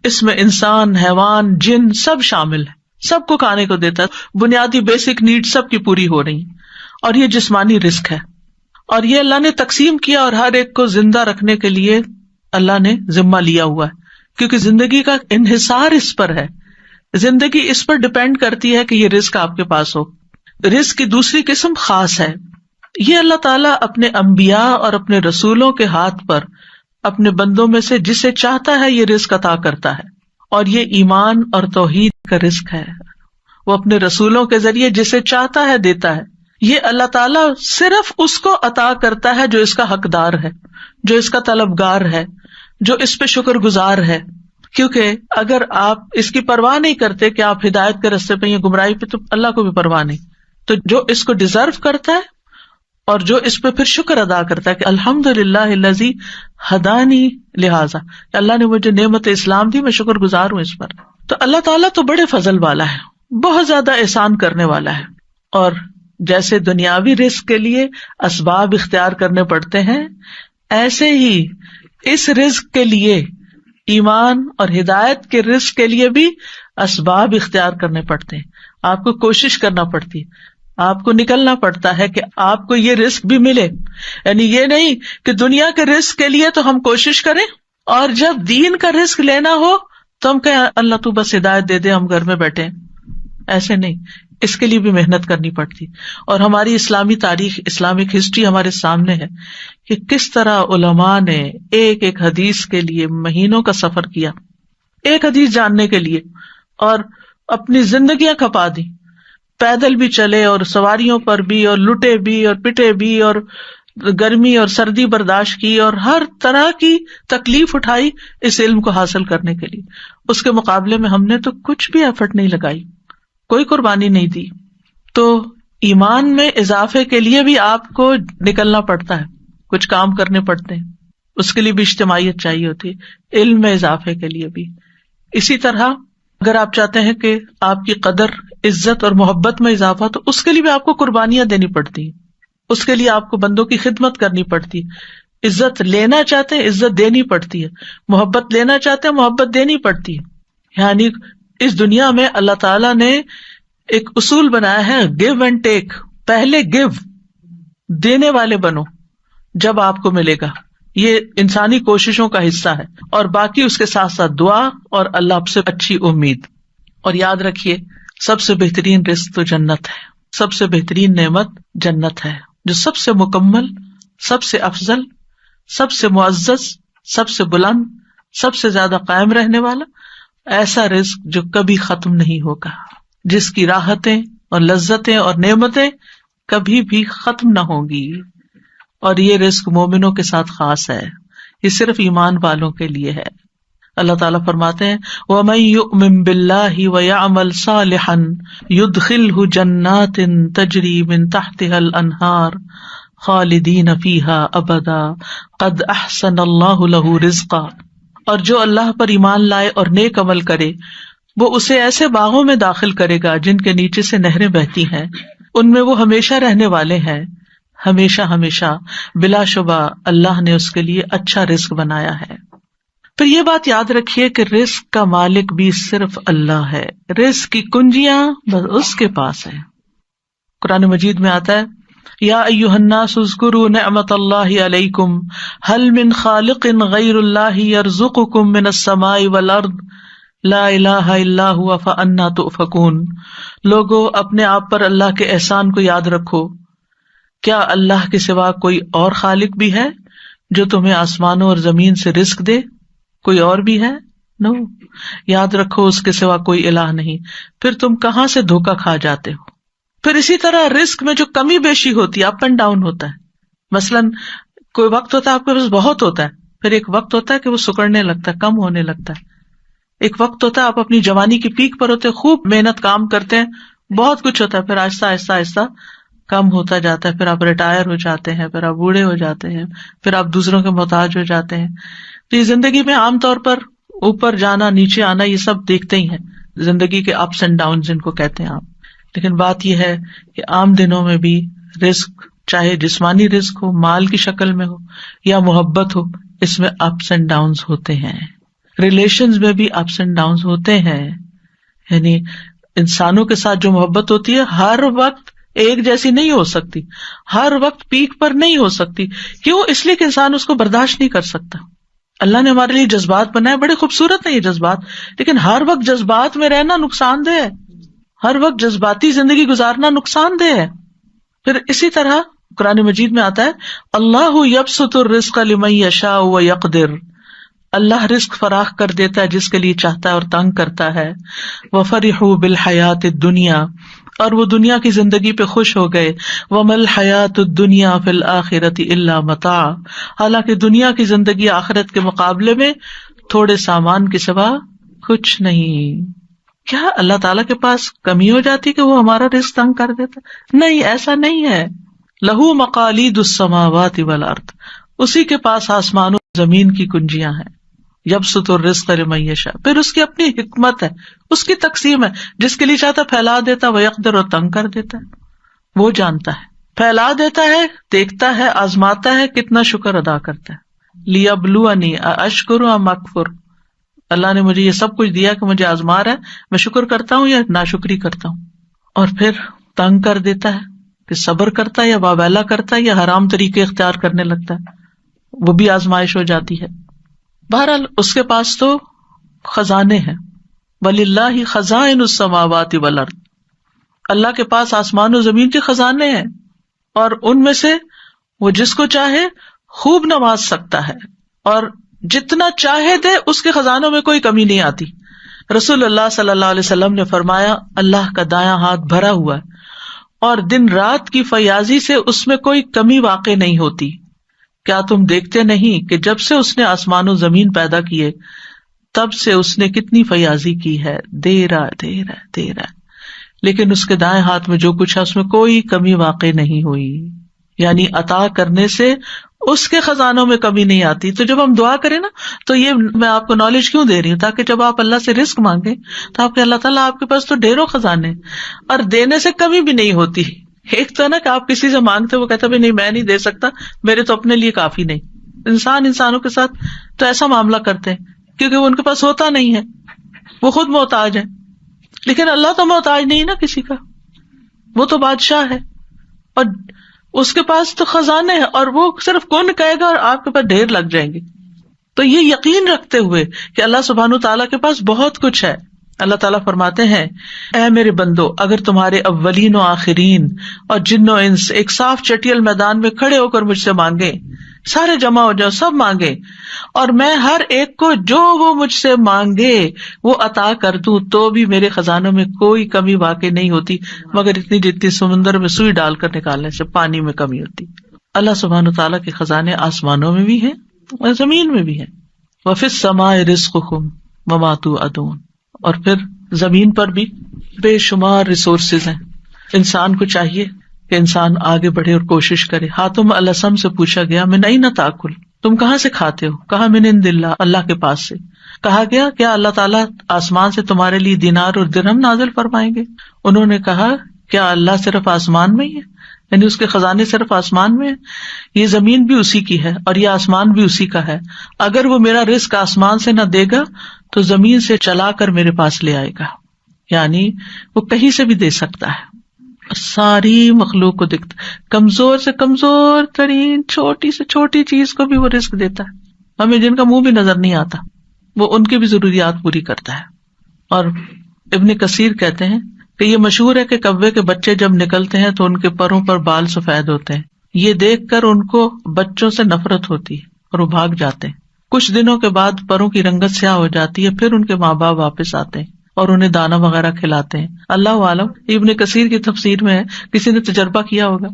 اس میں انسان، حیوان، جن سب شامل ہے، سب کو کھانے کو دیتا ہے، بنیادی بیسک نیڈ سب کی پوری ہو رہی ہیں. اور یہ جسمانی رزق ہے، اور یہ اللہ نے تقسیم کیا اور ہر ایک کو زندہ رکھنے کے لیے اللہ نے ذمہ لیا ہوا ہے، کیونکہ زندگی کا انحصار اس پر ہے، زندگی اس پر ڈپینڈ کرتی ہے کہ یہ رزق آپ کے پاس ہو. رزق کی دوسری قسم خاص ہے، یہ اللہ تعالیٰ اپنے انبیاء اور اپنے رسولوں کے ہاتھ پر اپنے بندوں میں سے جسے چاہتا ہے یہ رزق عطا کرتا ہے، اور یہ ایمان اور توحید کا رزق ہے. وہ اپنے رسولوں کے ذریعے جسے چاہتا ہے دیتا ہے. یہ اللہ تعالیٰ صرف اس کو عطا کرتا ہے جو اس کا حقدار ہے، جو اس کا طلبگار ہے، جو اس پہ شکر گزار ہے. کیونکہ اگر آپ اس کی پرواہ نہیں کرتے کہ آپ ہدایت کے راستے پہ یا گمراہی پہ، تو اللہ کو بھی پرواہ نہیں. تو جو اس کو ڈیزرو کرتا ہے اور جو اس پہ پھر شکر ادا کرتا ہے کہ الحمدللہ الذی ہدانی لہذا، اللہ نے مجھے نعمت اسلام دی، میں شکر گزار ہوں اس پر. تو اللہ تعالیٰ تو بڑے فضل والا ہے، بہت زیادہ احسان کرنے والا ہے. اور جیسے دنیاوی رزق کے لیے اسباب اختیار کرنے پڑتے ہیں، ایسے ہی اس رزق کے لیے، ایمان اور ہدایت کے رزق کے لیے بھی اسباب اختیار کرنے پڑتے ہیں. آپ کو کوشش کرنا پڑتی ہے، آپ کو نکلنا پڑتا ہے کہ آپ کو یہ رزق بھی ملے. یعنی یہ نہیں کہ دنیا کے رزق کے لیے تو ہم کوشش کریں اور جب دین کا رزق لینا ہو تو ہم کہیں اللہ تو بس ہدایت دے دے، ہم گھر میں بیٹھے. ایسے نہیں، اس کے لیے بھی محنت کرنی پڑتی. اور ہماری اسلامی تاریخ، اسلامک ہسٹری ہمارے سامنے ہے کہ کس طرح علماء نے ایک ایک حدیث کے لیے مہینوں کا سفر کیا، ایک حدیث جاننے کے لیے، اور اپنی زندگیاں کھپا دی. پیدل بھی چلے اور سواریوں پر بھی، اور لٹے بھی اور پٹے بھی، اور گرمی اور سردی برداشت کی، اور ہر طرح کی تکلیف اٹھائی اس علم کو حاصل کرنے کے لیے. اس کے مقابلے میں ہم نے تو کچھ بھی ایفرٹ نہیں لگائی، کوئی قربانی نہیں دی. تو ایمان میں اضافے کے لیے بھی آپ کو نکلنا پڑتا ہے، کچھ کام کرنے پڑتے ہیں، اس کے لیے بھی اجتماعیت چاہیے ہوتی ہے، علم میں اضافے کے لیے بھی. اسی طرح اگر آپ چاہتے ہیں کہ آپ کی قدر، عزت اور محبت میں اضافہ، تو اس کے لیے بھی آپ کو قربانیاں دینی پڑتی ہیں، اس کے لیے آپ کو بندوں کی خدمت کرنی پڑتی ہے. عزت لینا چاہتے ہیں، عزت دینی پڑتی ہے، محبت لینا چاہتے ہیں، محبت دینی پڑتی ہے. یعنی اس دنیا میں اللہ تعالیٰ نے ایک اصول بنایا ہے، گیو اینڈ ٹیک. پہلے گیو، دینے والے بنو، جب آپ کو ملے گا. یہ انسانی کوششوں کا حصہ ہے، اور باقی اس کے ساتھ ساتھ دعا اور اللہ سے اچھی امید. اور یاد رکھیے، سب سے بہترین رزق تو جنت ہے، سب سے بہترین نعمت جنت ہے، جو سب سے مکمل، سب سے افضل، سب سے معزز، سب سے بلند، سب سے زیادہ قائم رہنے والا ایسا رزق جو کبھی ختم نہیں ہوگا، جس کی راحتیں اور لذتیں اور نعمتیں کبھی بھی ختم نہ ہوں گی. اور یہ رزق مومنوں کے ساتھ خاص ہے، یہ صرف ایمان والوں کے لیے ہے. اللہ تعالیٰ فرماتے ہیں وَمَن يُؤْمِن بِاللَّهِ وَيَعْمَلْ صَالِحًا يُدْخِلْهُ جَنَّاتٍ تَجْرِي مِن تَحْتِهَا الْأَنْهَارُ خَالِدِينَ فِيهَا أَبَدًا قَدْ أَحْسَنَ اللَّهُ لَهُ رِزْقًا. اور جو اللہ پر ایمان لائے اور نیک عمل کرے وہ اسے ایسے باغوں میں داخل کرے گا جن کے نیچے سے نہریں بہتی ہیں، ان میں وہ ہمیشہ رہنے والے ہیں، ہمیشہ ہمیشہ، بلا شبہ اللہ نے اس کے لیے اچھا رزق بنایا ہے۔ پھر یہ بات یاد رکھیے کہ رزق کا مالک بھی صرف اللہ ہے، رزق کی کنجیاں بس اس کے پاس ہے۔ قرآن مجید میں آتا ہے یا ایھا الناس اذکروا نعمت اللہ علیکم هل من خالق غیر اللہ یرزقکم من السماء والارض لا الہ الا هو فانا تؤفکون۔ لوگو اپنے آپ پر اللہ کے احسان کو یاد رکھو، کیا اللہ کے سوا کوئی اور خالق بھی ہے جو تمہیں آسمانوں اور زمین سے رزق دے؟ کوئی اور بھی ہے؟ نو، یاد رکھو اس کے سوا کوئی الہ نہیں، پھر تم کہاں سے دھوکا کھا جاتے ہو۔ پھر اسی طرح رزق میں جو کمی بیشی ہوتی ہے، اپ اینڈ ڈاؤن ہوتا ہے، مثلاً کوئی وقت ہوتا ہے آپ کے پاس بہت ہوتا ہے، پھر ایک وقت ہوتا ہے کہ وہ سکڑنے لگتا ہے، کم ہونے لگتا ہے۔ ایک وقت ہوتا ہے آپ اپنی جوانی کی پیک پر ہوتے ہیں، خوب محنت کام کرتے ہیں، بہت کچھ ہوتا ہے، پھر آہستہ آہستہ آہستہ کم ہوتا جاتا ہے، پھر آپ ریٹائر ہو جاتے ہیں، پھر آپ بوڑھے ہو جاتے ہیں، پھر آپ دوسروں کے محتاج ہو جاتے ہیں۔ تو یہ زندگی میں عام طور پر اوپر جانا نیچے آنا یہ سب دیکھتے ہی ہیں، زندگی کے اپس اینڈ ڈاؤن جن کو کہتے ہیں آپ۔ لیکن بات یہ ہے کہ عام دنوں میں بھی رزق، چاہے جسمانی رزق ہو، مال کی شکل میں ہو یا محبت ہو، اس میں اپس اینڈ ڈاؤنز ہوتے ہیں۔ ریلیشنز میں بھی اپس اینڈ ڈاؤنز ہوتے ہیں، یعنی انسانوں کے ساتھ جو محبت ہوتی ہے ہر وقت ایک جیسی نہیں ہو سکتی، ہر وقت پیک پر نہیں ہو سکتی۔ کیوں؟ اس لیے کہ انسان اس کو برداشت نہیں کر سکتا۔ اللہ نے ہمارے لیے جذبات بنائے، بڑے خوبصورت ہیں یہ جذبات، لیکن ہر وقت جذبات میں رہنا نقصان دہ ہے، ہر وقت جذباتی زندگی گزارنا نقصان دہ ہے۔ پھر اسی طرح قرآن مجید میں آتا ہے اللہ یبسط الرزق لمن یشاء ویقدر، اللہ رزق فراخ کر دیتا ہے جس کے لیے چاہتا ہے اور تنگ کرتا ہے۔ وفرحوا بالحیات الدنیا، اور وہ دنیا کی زندگی پہ خوش ہو گئے۔ وما الحیات الدنیا فی الآخرۃ الا متاع، حالانکہ دنیا کی زندگی آخرت کے مقابلے میں تھوڑے سامان کے سوا کچھ نہیں۔ کیا اللہ تعالیٰ کے پاس کمی ہو جاتی کہ وہ ہمارا رزق تنگ کر دیتا؟ نہیں، ایسا نہیں ہے۔ لہو مقالید السماوات والارض، اسی کے پاس آسمان و زمین کی کنجیاں ہیں۔ یبسط الرزق لمن یشاء، پھر اس کی اپنی حکمت ہے، اس کی تقسیم ہے، جس کے لیے چاہتا پھیلا دیتا، ویقدر، اور تنگ کر دیتا ہے۔ وہ جانتا ہے، پھیلا دیتا ہے، دیکھتا ہے، آزماتا ہے، کتنا شکر ادا کرتا ہے۔ لیبلونی ااشکر ام اکفر، اللہ نے مجھے یہ سب کچھ دیا کہ مجھے آزما رہا ہے، میں شکر کرتا ہوں یا ناشکری کرتا ہوں۔ اور پھر تنگ کر دیتا ہے کہ صبر کرتا ہے یا واویلا کرتا ہے یا حرام طریقے اختیار کرنے لگتا ہے، وہ بھی آزمائش ہو جاتی ہے۔ بہرحال اس کے پاس تو خزانے ہیں، وَلِلَّهِ خَزَائِنُ السَّمَاوَاتِ وَالْأَرْضِ، اللہ کے پاس آسمان و زمین کے خزانے ہیں، اور ان میں سے وہ جس کو چاہے خوب نواز سکتا ہے، اور جتنا چاہے دے، اس کے خزانوں میں کوئی کمی نہیں آتی۔ رسول اللہ صلی اللہ علیہ وسلم نے فرمایا اللہ کا دایاں ہاتھ بھرا ہوا ہے، اور دن رات کی فیاضی سے اس میں کوئی کمی واقع نہیں ہوتی۔ کیا تم دیکھتے نہیں کہ جب سے اس نے آسمان و زمین پیدا کیے تب سے اس نے کتنی فیاضی کی ہے، دے رہا ہے، لیکن اس کے دائیں ہاتھ میں جو کچھ ہے اس میں کوئی کمی واقع نہیں ہوئی، یعنی عطا کرنے سے اس کے خزانوں میں کمی نہیں آتی۔ تو جب ہم دعا کریں نا، تو یہ میں آپ کو نالج کیوں دے رہی ہوں، تاکہ جب آپ اللہ سے رزق مانگیں تو آپ کے اللہ تعالیٰ آپ کے پاس تو ڈھیروں خزانے، اور دینے سے کمی بھی نہیں ہوتی۔ ایک تو ہے نا کہ آپ کسی سے مانگتے، وہ کہتا نہیں میں نہیں دے سکتا، میرے تو اپنے لیے کافی نہیں۔ انسانوں کے ساتھ تو ایسا معاملہ کرتے ہیں کیونکہ وہ ان کے پاس ہوتا نہیں ہے، وہ خود محتاج ہے۔ لیکن اللہ تو محتاج نہیں نا کسی کا، وہ تو بادشاہ ہے، اور اس کے پاس تو خزانے ہیں، اور وہ صرف کون کہے گا اور آپ کے پاس ڈھیر لگ جائیں گے۔ تو یہ یقین رکھتے ہوئے کہ اللہ سبحانہ تعالیٰ کے پاس بہت کچھ ہے، اللہ تعالیٰ فرماتے ہیں اے میرے بندو، اگر تمہارے اولین و آخرین اور جن و انس ایک صاف چٹیل میدان میں کھڑے ہو کر مجھ سے مانگے، سارے جمع ہو جاؤ، سب مانگے، اور میں ہر ایک کو جو وہ مجھ سے مانگے وہ عطا کر دوں، تو بھی میرے خزانوں میں کوئی کمی واقع نہیں ہوتی مگر اتنی جتنی سمندر میں سوئی ڈال کر نکالنے سے پانی میں کمی ہوتی۔ اللہ سبحانہ تعالیٰ کے خزانے آسمانوں میں بھی ہیں اور زمین میں بھی ہیں۔ وفی السماء رزقکم وما توعدون، اور پھر زمین پر بھی بے شمار ریسورسز ہیں۔ انسان کو چاہیے کہ انسان آگے بڑھے اور کوشش کرے۔ حاتم الاسم سے پوچھا گیا من این تاکل، تم کہاں سے کھاتے ہو؟ کہا من عند اللہ، اللہ کے پاس سے۔ کہا گیا کیا اللہ تعالیٰ آسمان سے تمہارے لیے دینار اور درہم نازل فرمائیں گے؟ انہوں نے کہا کیا اللہ صرف آسمان میں ہی ہے، یعنی اس کے خزانے صرف آسمان میں ہیں؟ یہ زمین بھی اسی کی ہے اور یہ آسمان بھی اسی کا ہے، اگر وہ میرا رزق آسمان سے نہ دے گا تو زمین سے چلا کر میرے پاس لے آئے گا، یعنی وہ کہیں سے بھی دے سکتا ہے، ساری مخلوق کو دکھتا، کمزور سے کمزور ترین چھوٹی سے چھوٹی چیز کو بھی وہ رزق دیتا ہے، ہمیں جن کا منہ بھی نظر نہیں آتا وہ ان کی بھی ضروریات پوری کرتا ہے۔ اور ابن کثیر کہتے ہیں کہ یہ مشہور ہے کہ کوے کے بچے جب نکلتے ہیں تو ان کے پروں پر بال سفید ہوتے ہیں، یہ دیکھ کر ان کو بچوں سے نفرت ہوتی ہے اور وہ بھاگ جاتے ہیں، کچھ دنوں کے بعد پروں کی رنگت سیاہ ہو جاتی ہے، پھر ان کے ماں باپ واپس آتے ہیں اور انہیں دانا وغیرہ کھلاتے ہیں۔ اللہ عالم، ابن کثیر کی تفسیر میں ہے، کسی نے تجربہ کیا ہوگا۔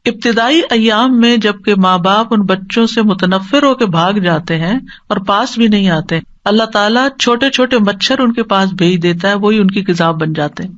ابتدائی ایام میں جبکہ ماں باپ ان بچوں سے متنفر ہو کے بھاگ جاتے ہیں اور پاس بھی نہیں آتے، اللہ تعالیٰ چھوٹے چھوٹے مچھر ان کے پاس بھیج دیتا ہے، وہی ان کی غذا بن جاتے ہیں۔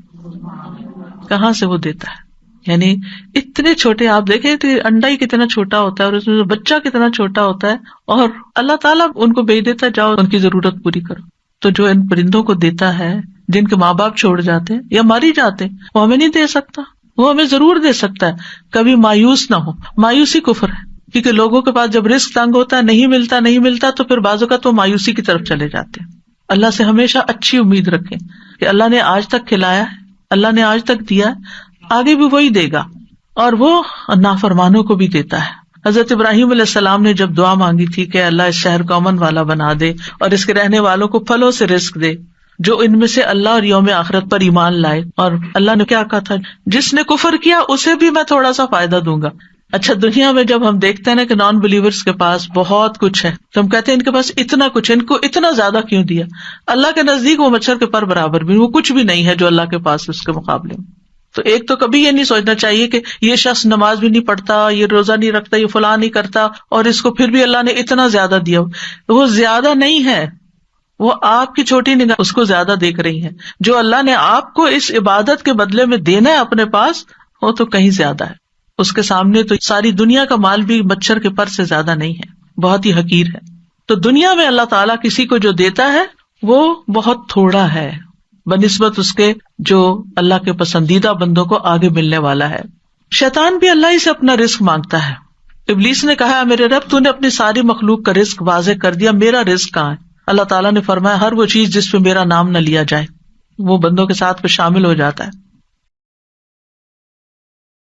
کہاں سے وہ دیتا ہے؟ یعنی اتنے چھوٹے، آپ دیکھیں تو انڈا ہی کتنا چھوٹا ہوتا ہے اور اس میں بچہ کتنا چھوٹا ہوتا ہے، اور اللہ تعالیٰ ان کو بھیج دیتا ہے، جاؤ ان کی ضرورت پوری کرو۔ تو جو ان پرندوں کو دیتا ہے جن کے ماں باپ چھوڑ جاتے ہیں یا مر ہی جاتے ہیں، وہ ہمیں نہیں دے سکتا؟ وہ ہمیں ضرور دے سکتا ہے، کبھی مایوس نہ ہو۔ مایوسی کفر ہے، کیونکہ لوگوں کے پاس جب رزق تنگ ہوتا ہے، نہیں ملتا تو پھر بعض اوقات وہ مایوسی کی طرف چلے جاتے ہیں۔ اللہ سے ہمیشہ اچھی امید رکھیں کہ اللہ نے آج تک کھلایا ہے، اللہ نے آج تک دیا ہے، آگے بھی وہی دے گا، اور وہ نافرمانوں کو بھی دیتا ہے۔ حضرت ابراہیم علیہ السلام نے جب دعا مانگی تھی کہ اللہ اس شہر کو امن والا بنا دے اور اس کے رہنے والوں کو پھلوں سے رزق دے جو ان میں سے اللہ اور یوم آخرت پر ایمان لائے، اور اللہ نے کیا کہا تھا؟ جس نے کفر کیا اسے بھی میں تھوڑا سا فائدہ دوں گا۔ اچھا، دنیا میں جب ہم دیکھتے ہیں نا کہ نان بلیورز کے پاس بہت کچھ ہے تو ہم کہتے ہیں ان کے پاس اتنا کچھ ہے، ان کو اتنا زیادہ کیوں دیا؟ اللہ کے نزدیک وہ مچھر کے پر برابر بھی، وہ کچھ بھی نہیں ہے جو اللہ کے پاس اس کے مقابلے میں۔ تو ایک تو کبھی یہ نہیں سوچنا چاہیے کہ یہ شخص نماز بھی نہیں پڑھتا، یہ روزہ نہیں رکھتا، یہ فلاں نہیں کرتا، اور اس کو پھر بھی اللہ نے اتنا زیادہ دیا۔ وہ زیادہ نہیں ہے، وہ آپ کی چھوٹی نگاہ اس کو زیادہ دیکھ رہی ہے۔ جو اللہ نے آپ کو اس عبادت کے بدلے میں دینا ہے اپنے پاس، وہ تو کہیں زیادہ ہے۔ اس کے سامنے تو ساری دنیا کا مال بھی مچھر کے پر سے زیادہ نہیں ہے، بہت ہی حقیر ہے۔ تو دنیا میں اللہ تعالیٰ کسی کو جو دیتا ہے وہ بہت تھوڑا ہے بنسبت اس کے جو اللہ کے پسندیدہ بندوں کو آگے ملنے والا ہے۔ شیطان بھی اللہ ہی سے اپنا رزق مانگتا ہے۔ ابلیس نے کہا میرے رب تو نے اپنی ساری مخلوق کا رزق واضح کر دیا، میرا رزق کہاں ہے؟ اللہ تعالیٰ نے فرمایا ہر وہ چیز جس پہ میرا نام نہ لیا جائے وہ بندوں کے ساتھ پہ شامل ہو جاتا ہے۔